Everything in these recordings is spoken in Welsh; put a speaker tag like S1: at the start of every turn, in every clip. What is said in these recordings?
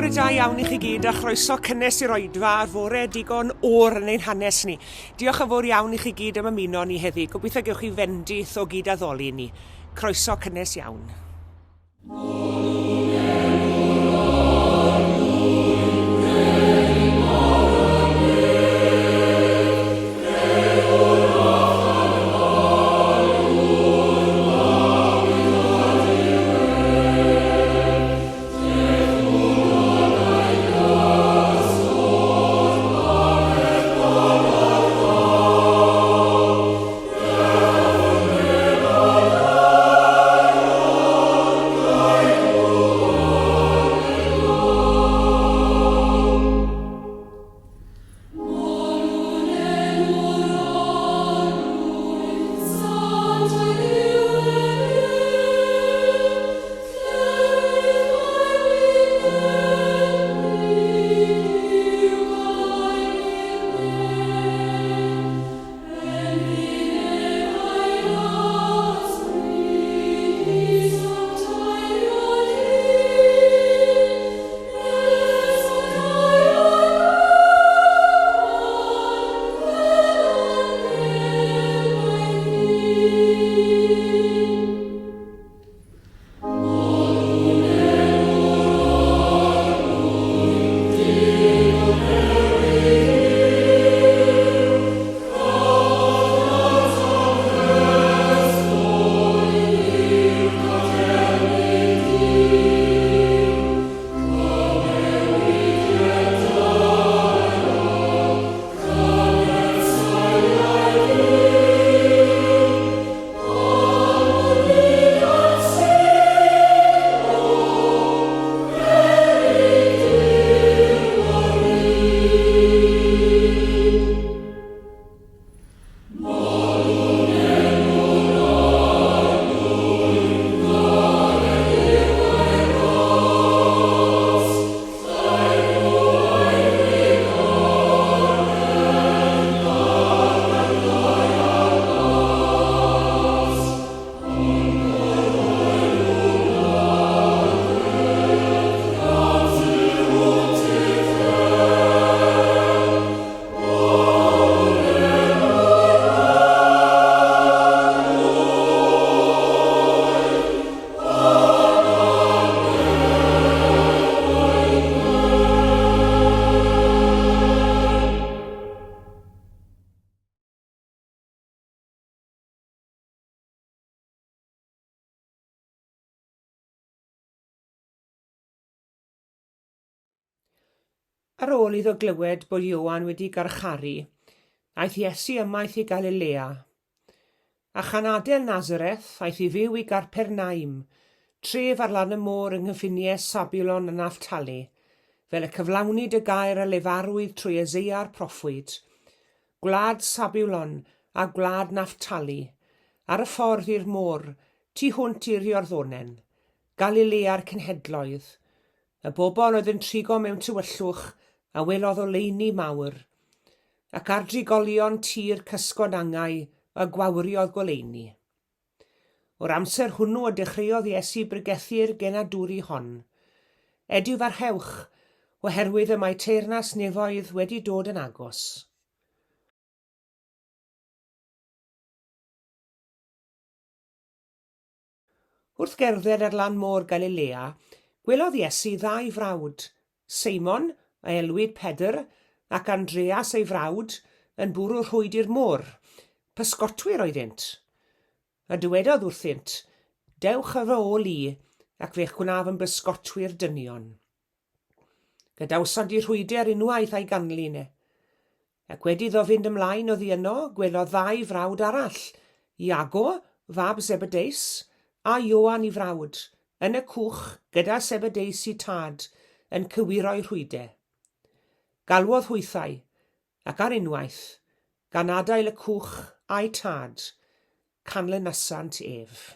S1: Bore da iawn I chi gyd a chroeso cynnes i'r oedfa ar fore digon o'r yn ein hanes ni. Diolch yn fawr iawn I chi gyd am ymuno ni heddi. Gobeithio gewch chi fendith o gyd addoli ni. Croeso cynnes iawn. Ar ôl iddo glywed bod Ioan wedi garcharu, aeth Iesu ymaith I Galilea. A chan adael Nazareth aeth I fyw I Garpernaim, tref ar lan y môr yng nghyffiniau Sabulon a Naftali, fel y cyflawnid y gair a lefarwydd trwy Eseia'r proffwyd. Gwlad Sabulon a gwlad Naftali, ar y ffordd i'r môr, tu hwnt i'r Iorddonen, Galilea'r cenhedloedd. Y bobl oedd yn trigo mewn tywyllwch a welodd oleuni mawr, ac ar drigolion tir cysgodangau a gwawriodd goleuni. O'r amser hwnnw y dechreuodd Iesu bregethir genadwri hon. Ediw farhewch, oherwydd y mae teyrnas nefoedd wedi dod yn agos. Wrth gerdded ar lan môr Galilea, gwelodd Iesu ddau frawd, Seimon a elwyd Pedr, ac Andreas ei frawd, yn bwrw rhwydi'r môr. Pysgotwyr oeddynt. A dywedodd wrthynt, dewch ar fy ôl I, ac fe'ch gwnaf yn bysgotwyr dynion. Gadawsant I rhwydi'r unwaith a'i ganlun Ac wedi iddo fynd ymlaen oddi yno, gwelodd ddau frawd arall, Iago, fab Zebedeus, a Ioan I frawd, yn y cwch gyda Zebedeus I tad, yn cywiro'i rhwydau. Galwodd hwythau, ac ar unwaith, gan adael y cwch a'i tad, canlynasant ef.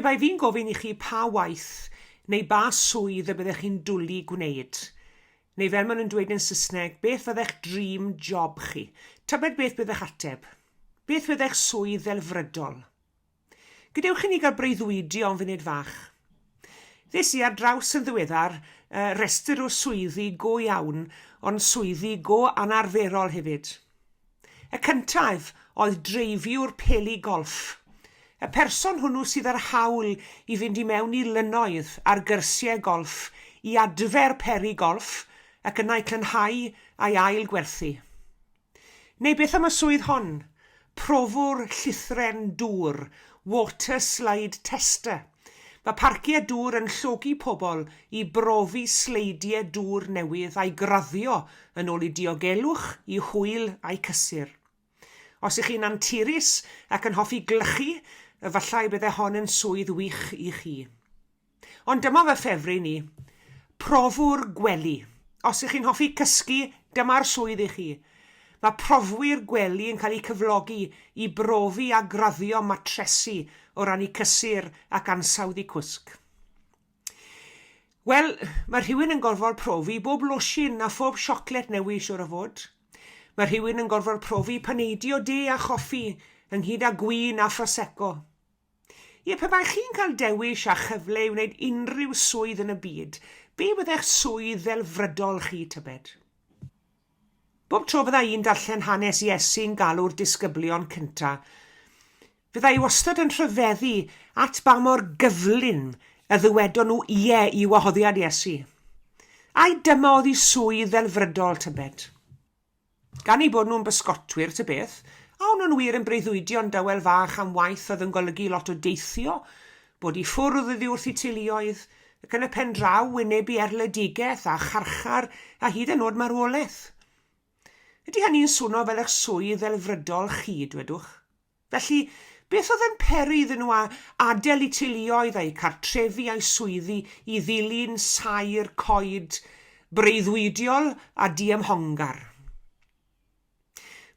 S1: bai fi'n gofyn i chi pa waith neu ba swydd y byddech chi'n dwlu gwneud. Neu fel maen nhw'n dweud yn Saesneg, beth fyddech dream job chi? Tybed beth byddech ateb? Beth fyddech swydd ddelfrydol? Gadewch i ni gael breuddwydio am funud fach. Ddes i ar draws yn ddiweddar restr o swyddi go iawn, ond swyddi go anarferol hefyd. Y cyntaf oedd dreifiwr peli golff. Y person hwnnw sydd ar hawl i fynd i mewn i lynnoedd ar gyrsiau golff, i adfer peri golff ac yna i clynhau a'i ail gwerthu. Neu beth am y swydd hon? Profwr llithren dŵr, water slide tester. Mae parciau dŵr yn llogi pobl i brofi sleidiau dŵr newydd a'i graddio yn ôl i diogelwch, i hwyl a'i cysur. Os ych chi'n anturus ac yn hoffi glychu, efallai bydde hon yn swydd wych i chi. Ond dyma fy ffefryn ni, profwr gwely. Os ych chi'n hoffi cysgu, dyma'r swydd i chi. Mae profwyr gwely yn cael eu cyflogi i brofi a graddio matresu o ran i cysur ac ansawdd i cwsg. Wel, mae rhywun yn gorfod profi bob losin a phob siocled newydd siwr o fod. Mae rhywun yn gorfod profi paneidio de a choffi ynghyd â gwin a ffrosecco. Ie, pe bai chi'n cael dewis a chyfle i wneud unrhyw swydd yn y byd, be byddech swydd ddelfrydol chi tybed? Bob tro bydda i'n darllen hanes Iesu'n galw'r disgyblion cynta, bydda i wastad yn rhyfeddu at ba mor gyflym y ddywedon nhw ie i wahoddiad Iesu. Ai dyma oedd ei swydd ddelfrydol tybed? Gan i bod nhw'n bysgotwyr ty beth, a o'n nhw'n wir yn breuddwydio'n dywel fach am waith oedd yn golygu lot o deithio, bod i ffwrdd iddi wrth i teuluoedd, ac yn y pen draw wynebu erledigaeth a charchar a hyd yn oed marwolaeth. Ydy hynny'n swno fel eich swydd ddelfrydol chi, dwedwch? Felly, beth oedd yn peri iddyn nhw adael i teuluoedd a'i cartrefi a'i swyddi i ddilyn sair coed breuddwydiol a diymhongar?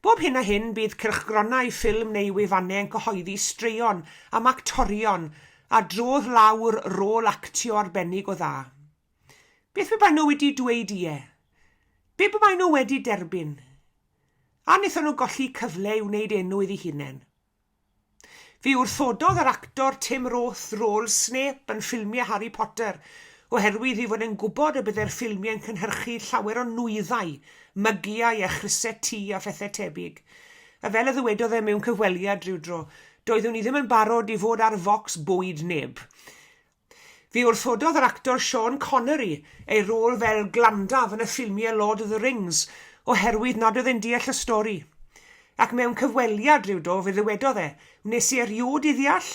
S1: Bob hyn a hyn bydd cylchgronau ffilm neu wefannau yn cyhoeddi straeon am actorion a drodd lawr rôl actio arbennig o dda. Beth be bai nhw wedi dweud ie? Be be bai nhw wedi derbyn? A wnaethon nhw golli cyfle i wneud enw iddi hunain. Fi wrthododd yr actor Tim Roth rôl Snape yn ffilmiau Harry Potter, oherwydd i fod yn gwybod y bydde'r ffilmiau yn cynhyrchu llawer o nwyddau, mygiau a chrysau tŷ a phethau tebyg. A fel y ddywedodd e mewn cyfweliad rhyw dro, doeddwn ni ddim yn barod i fod ar focs bwyd neb. Fi wrthododd yr actor Sean Connery ei rôl fel glandaf yn y ffilmiau Lord of the Rings, oherwydd nad oedd e'n deall y stori. Ac mewn cyfweliad rhyw dro fe ddywedodd e, wnes i eriod i ddeall,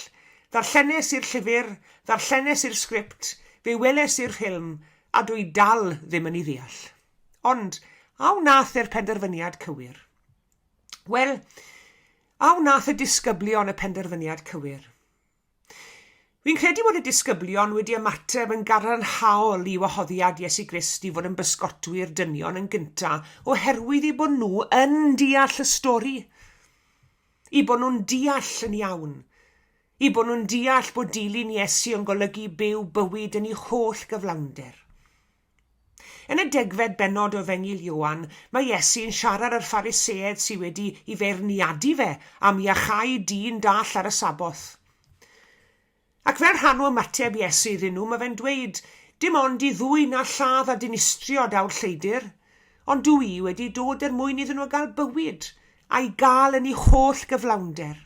S1: ddarllenes i'r llyfr, ddarllenes i'r sgript, fe weles i'r ffilm, a dwi dal ddim yn ei ddeall. Ond, a wnaeth e'r penderfyniad cywir? Wel, a wnaeth y disgyblion y penderfyniad cywir? Fi'n credu bod y disgyblion wedi ymateb yn gadarnhaol i wahoddiad Iesu Grist i fod yn bysgotwyr dynion yn gyntaf oherwydd i bod nhw yn deall y stori. I bod nhw'n deall yn iawn. I bod nhw'n deall bod dilyn Iesu yn golygu byw bywyd yn ei holl gyflawnder. Yn y degfed bennod o Efengyl Ioan, mae Iesu'n siarad â'r Phariseaid sydd wedi i feirniadu fe am iachau dyn dall ar y saboth. Ac fel rhan o ymateb Iesu iddyn nhw, mae fe'n dweud, dim ond i ddwy na lladd a dinistrio dawl lleidir, ond dwi wedi dod mwyn iddyn nhw gael bywyd, a'i gael yn ei holl gyflawnder.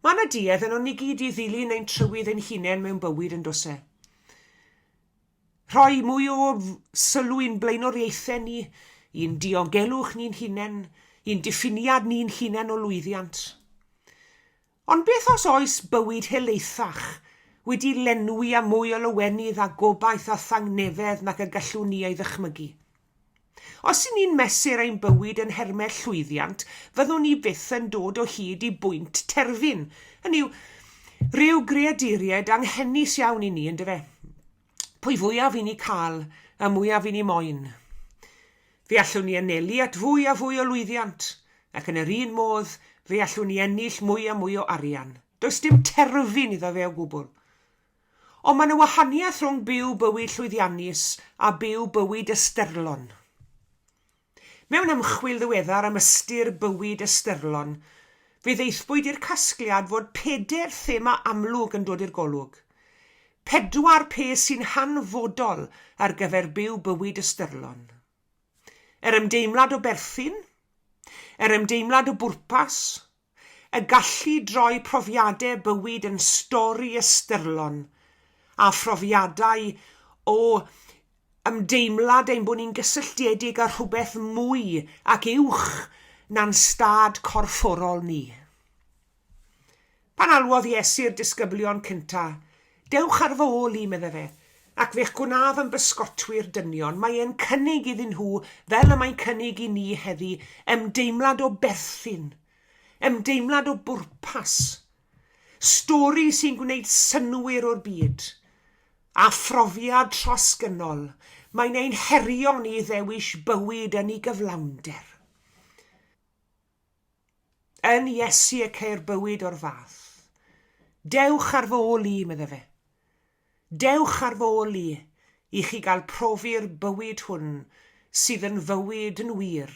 S1: Mae yna duedd yn o'n ni gyd i ddilyn ein trywydd ein hunain mewn bywyd yn dosau. Rhoi mwy o sylw i'n blaenoriaethau ni, i'n diogelwch ni'n hunain, i'n diffiniad ni'n hunain o lwyddiant. Ond beth os oes bywyd helaethach wedi lenwi a mwy o lywenydd a gobaith a thangnefedd nac y gallwn ni ei ddychmygu? Os y'n ni'n mesur ein bywyd yn hermau llwyddiant, fyddwn ni byth yn dod o hyd i bwynt terfyn. Hynny yw, rhyw greaduriaid anghennus iawn i ni, yndyfe? Pwy fwyaf fi'n ni cael a mwyaf fi'n ni moyn. Fe allwn ni anelu at fwy a fwy o lwyddiant, ac yn yr un modd fe allwn ni ennill mwy a mwy o arian. Does dim terfyn iddo fe o gwbl. Ond mae yna wahaniaeth rhwng byw bywyd llwyddiannus a byw bywyd ystyrlon. Mewn ymchwil ddiweddar am ystyr bywyd ystyrlon, fe ddeithbwyd i'r casgliad fod 4 thema amlwg yn dod i'r golwg. 4 peth sy'n hanfodol ar gyfer byw bywyd ystyrlon. Yr ymdeimlad o berthyn, yr ymdeimlad o bwrpas, y gallu droi profiadau bywyd yn stori ystyrlon, a phrofiadau o ymdeimlad ein bod ni'n gysylltiedig â rhywbeth mwy ac uwch na'n stad corfforol ni. Pan alwodd Iesu'r disgyblion cynta, dewch ar fy ôl I, medde fe, ac fe'ch gwnaf yn bysgotwyr dynion, mae e'n cynnig iddyn nhw, fel y mae'n cynnig I ni heddi, ymdeimlad o berthyn, ymdeimlad o bwrpas, stori sy'n gwneud synwyr o'r byd, a phrofiad trosgynnol, mae'n ein herio ni ddewis bywyd yn ei gyflawnder. Yn Iesu y ceir bywyd o'r fath. Dewch ar fy ôl I, medde fe. Dewch ar fy ôl I chi gael profi'r bywyd hwn sydd yn fywyd yn wir,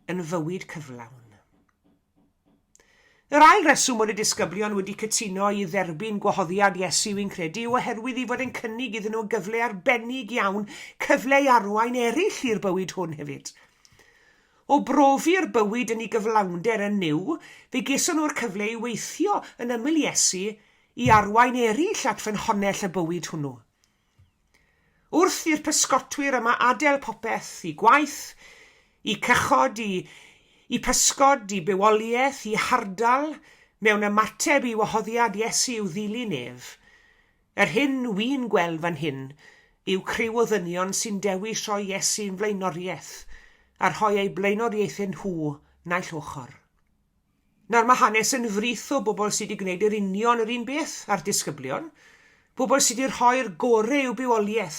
S1: yn fywyd cyflawn. Yr ail reswm oedd y disgyblion wedi cytuno I dderbyn gwahoddiad Iesu fi'n credu yw oherwydd I fod yn cynnig iddyn nhw gyfle arbennig iawn, cyfle I arwain eraill i'r bywyd hwn hefyd. O brofi'r bywyd yn ei gyflawnder yn niw, fe geson nhw'r cyfle I weithio yn ymyl Iesu I arwain eraill at ffynhonnell y bywyd hwnnw. Wrth i'r pysgotwyr yma adael popeth I gwaith, I cychod, I pysgod, I bywoliaeth, I hardal, mewn ymateb I wahoddiad Iesu i'w ddilyn ef. Yr hyn wy'n gweld fan hyn yw criw o ddynion sy'n dewis rhoi Iesu'n flaenoriaeth, a rhoi ei blaenoriaethau nhw naill ochr. Nawr mae hanes yn frith o bobl sydd wedi gwneud yr union yr un beth a'r disgyblion, bobl sydd wedi rhoi'r gorau i'w bywoliaeth,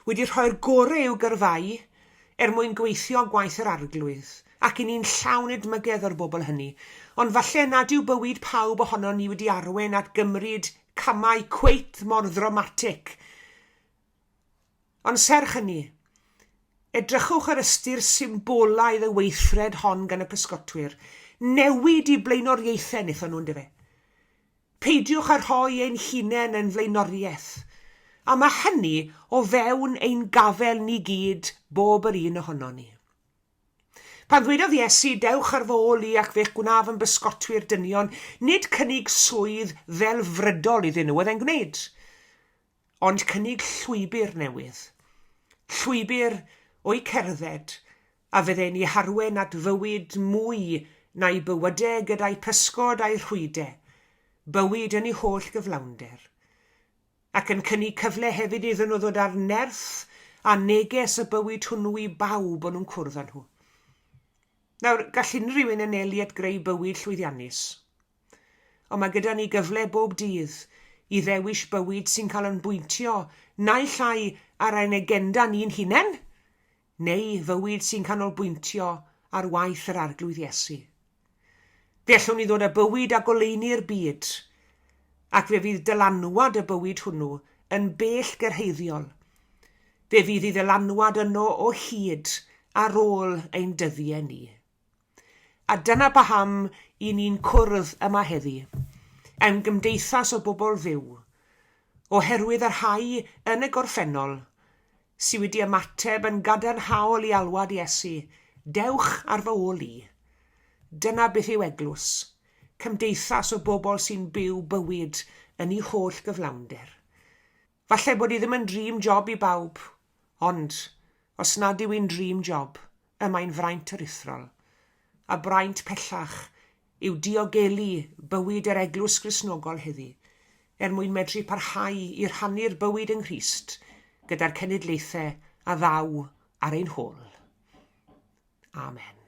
S1: wedi rhoi'r gorau i'w gyrfau, mwyn gweithio gwaith yr arglwydd, ac I ni'n llawn edmygedd o'r bobl hynny, ond falle nad yw bywyd pawb ohono ni wedi arwain at gymryd camau cweit mor ddramatic. Ond serch hynny, edrychwch ar ystyr symbolaidd y weithred hon gan y pysgotwyr, newid I blaenoriaethau wnaethon nhw'n dyfe. Peidiwch a rhoi ein hunain yn flaenoriaeth, a mae hynny o fewn ein gafel ni gyd bob yr un ohono ni. Pan ddwedodd Iesu dewch ar fy ôl I ac fe'ch gwnaf yn bysgotwyr dynion, nid cynnig swydd fel frydol iddyn nhw oedd e'n gwneud, ond cynnig llwybr newydd. Llwybr o'i cerdded, a fydde'n I harwen at fywyd mwy na'i bywydau gyda'i pysgod a'i rhwydau, bywyd yn ei holl gyflawnder, ac yn cynnig cyfle hefyd iddyn nhw ddod ar nerth a neges y bywyd hwnnw I bawb o'n nhw'n cwrdd â nhw. Nawr, gall unrhyw un yn Eliad greu bywyd llwyddiannus, ond mae gyda ni gyfle bob dydd I ddewis bywyd sy'n cael yn bwyntio naill ai ar ein agenda ni'n hunain, neu fywyd sy'n canolbwyntio ar waith yr arglwydd Iesu. Fe allwn ni ddod â bywyd a goleini'r byd, ac fe fydd dylanwad y bywyd hwnnw yn bell gyrhaeddiol. Fe fydd I ddylanwad yno o hyd ar ôl ein dyddiau ni. A dyna paham I ni'n cwrdd yma heddi, yn gymdeithas o bobl fyw, oherwydd yr rhai yn y gorffennol sydd wedi ymateb yn gadarnhaol I alwad Iesu, dewch ar fy ôl I. Dyna beth yw eglwys, cymdeithas o bobl sy'n byw bywyd yn ei holl gyflawnder. Falle bod I ddim yn dream job I bawb, ond os nad yw i'n dream job, mae'n fraint aruthrol, a braint pellach yw diogelu bywyd yr eglwys Gristnogol heddi, mwyn medru parhau I rhannu'r bywyd yng Nghrist gyda'r cenedlaethau a ddaw ar ein hôl. Amen.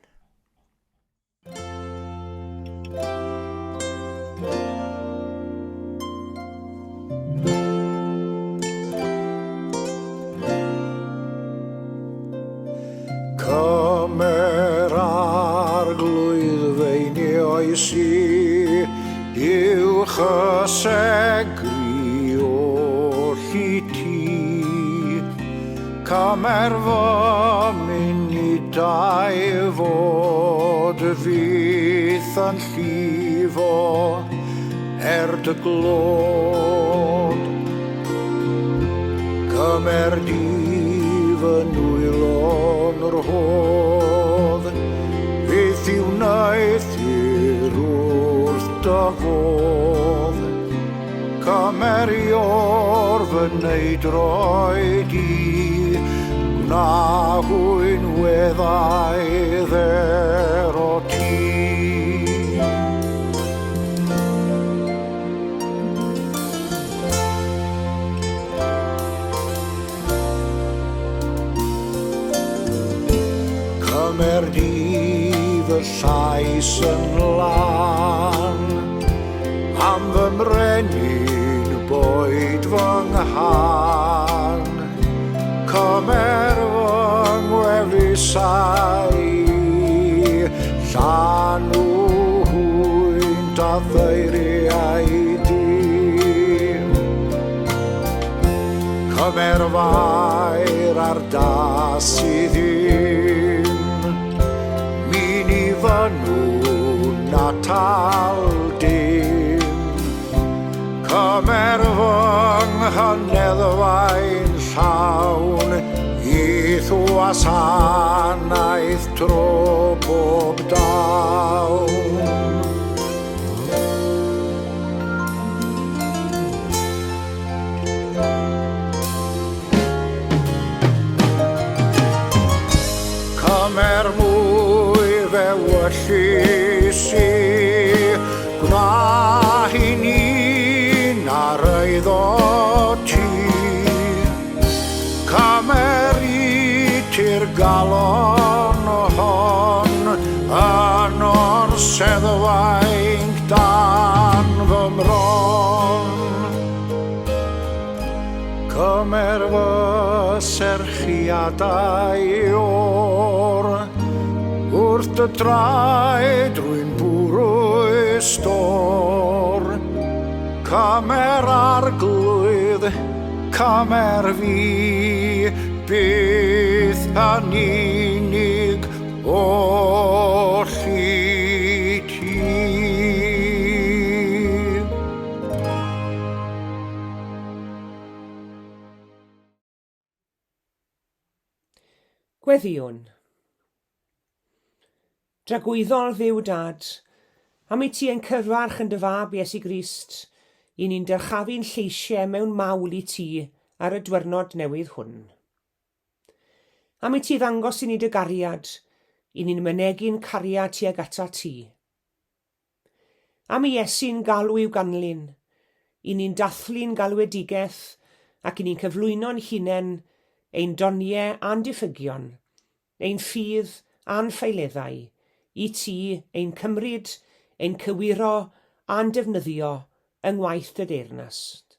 S2: Cymer arglwydd feini oesi, uwch chysegri oll i ti, cymer fy munudau fod fydd yn llifo dy glod. Cymer di fy nwylo'n rhodd, fydd i'w wnaeth i'r wrth dy fodd. Cymer i o'r fy neidroed i, gwna hwy'n weddau dder o ti. Cymer di fy llais yn lan, am fy mrenin boed fy nghan. Cymer fy ngwefusau, llanw hwynt a ddeiriau di. Cymer fair ar das i ddim, min i fynw natal dim. Cymer fy nghyneddfaen llawn, i ddwasanaeth tro bob dawn. Cymer mwy fe wyllus i, gwna hi'n un ar eiddo ti. Cymer i ti'r galon hon, yn o'r seddfainc dan fy mron. Cymer fy serchiadau o'r, wrth dy draed rwy'n bwrw stor. Cymer arglwydd, cymer fi, byth yn unig oll i ti.
S1: Gweddiwn. Dragwyddol Dduw Dad, am i ti yn cyfarch yn dy fab Iesu Grist, i ni'n dyrchafu'n lleisiau mewn mawl i ti ar y diwrnod newydd hwn. Am i ti ddangos i ni dy gariad, i ni'n mynegu'n cariad tuag ata ti. Am i Iesu'n galw i'w ganlyn, i ni'n dathlu'n galwedigaeth ac i ni'n cyflwyno'n hunain ein doniau a'n diffygion, ein ffydd a'n ffeileddau, i ti ein cymryd, ein cywiro a'n defnyddio yng ngwaith dy deyrnast.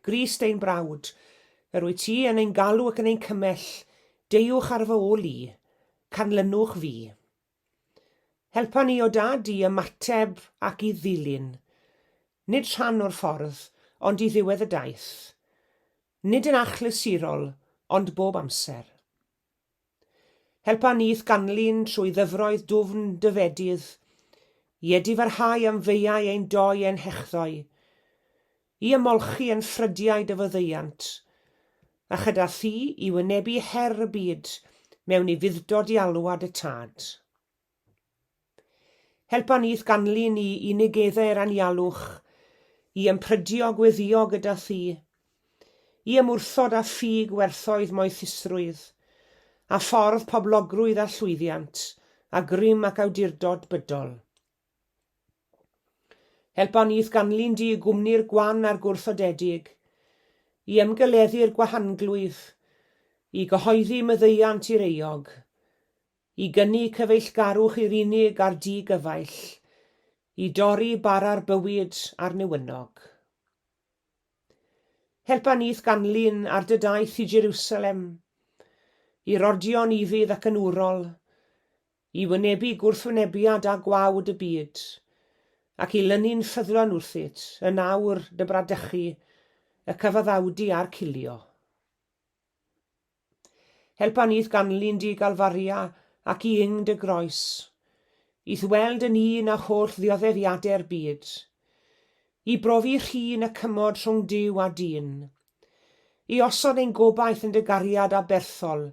S1: Grist ein brawd, yr wyt ti yn ein galw ac yn ein cymell, deuwch ar fy ôl i, canlynwch fi. Helpa ni o Dad i ymateb ac i ddilyn, nid rhan o'r ffordd, ond i ddiwedd y daith. Nid yn achlysurol, ond bob amser. Helpa ni ganlyn trwy ddyfroedd dwfn dyfedydd, i edifarhau am feiau ein doi ein hechddoe, i ymolchi yn ffrydiau dy fyddeiant, a chyda thi i wynebu her y byd mewn i fuddod i alwad y tad. Helpa ni ganlyn i unigeddau'r anialwch, i ymprydio gweddio gyda thi, i ymwrthod â ffug werthoedd moethusrwydd, a ffordd poblogrwydd a llwyddiant, a grym ac awdurdod bydol. Helpa ni ganlyn di gwmni'r gwan a'r gwrthodedig, i ymgeleddu'r gwahanglwydd, i gyhoeddi myddeiant i'r eog, i gynnu cyfeillgarwch i'r unig a'r di-gyfaill, i dorri bara'r bywyd a'r newynog. Helpa ni ganlyn ar dy daith i Jerusalem, i rodio'n ifydd ac yn wrol, i wynebu gwrthwynebiad a gwawd y byd, ac i lynu'n ffyddlon wrthyt, y nawr dy bradychu, y cyfaddawdi a'r cilio. Helpa ni'th ganlun di galfaria ac i yng dy groes, i ddweld yn un a holl ddioddefiadau'r byd, i brofi rhin y cymod rhwng Duw a dyn, i osod ein gobaith yn dy gariad a berthol,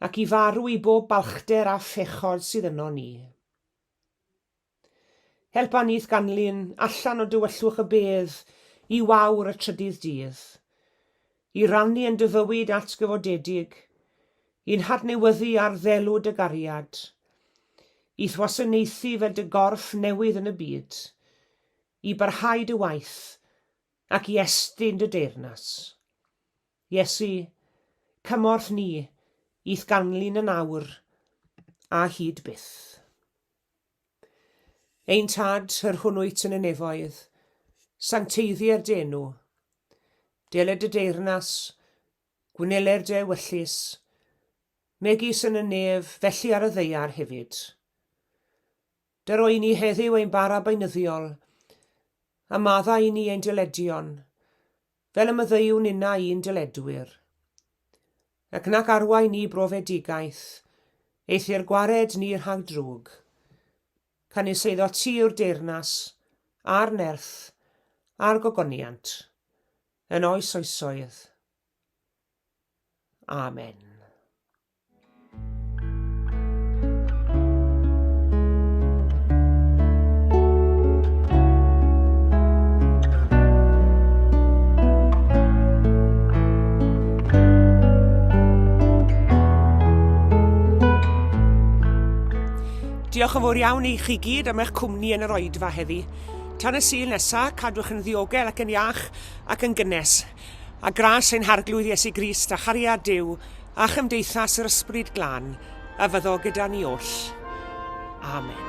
S1: ac i farw i bob balchder a phechod sydd yno ni. Helpa ni'th ganlun allan o dywyllwch y bedd i wawr y trydydd dydd, i rannu yn dy fywyd atgyfodedig, i'n hadnewyddu ar ddelw dy gariad, i ddwasanaethu fel dy gorff newydd yn y byd, i barhau dy waith ac i estyn dy deyrnas. Iesu, cymorth ni i'th ganlun yn awr a hyd byth. Ein tad yr hwnnwyt yn y nefoedd, sancteiddi'r denw, deled y deyrnas, gwyneler dy ewyllus, megis yn y nef felly ar y ddeiar hefyd. Dy roi ni heddiw ein bara beunyddiol, a madda i ni ein dyledion, fel y myddeiwn unna i'n dyledwyr. Ac nac arwain ni brofedigaeth, eithi'r gwared ni rhag drwg, canis eiddo ti yw'r deyrnas, a'r nerth, a'r gogoniant, yn oes oesoedd. Amen. Diolch yn fawr iawn i chi gyd am eich cwmni yn yr oedfa heddi. Tan y Sul nesaf, cadwch yn ddiogel ac yn iach ac yn gynnes. A gras ein harglwydd Iesu Grist a chariad Duw a chymdeithas yr ysbryd glân, a fyddo gyda ni oll. Amen.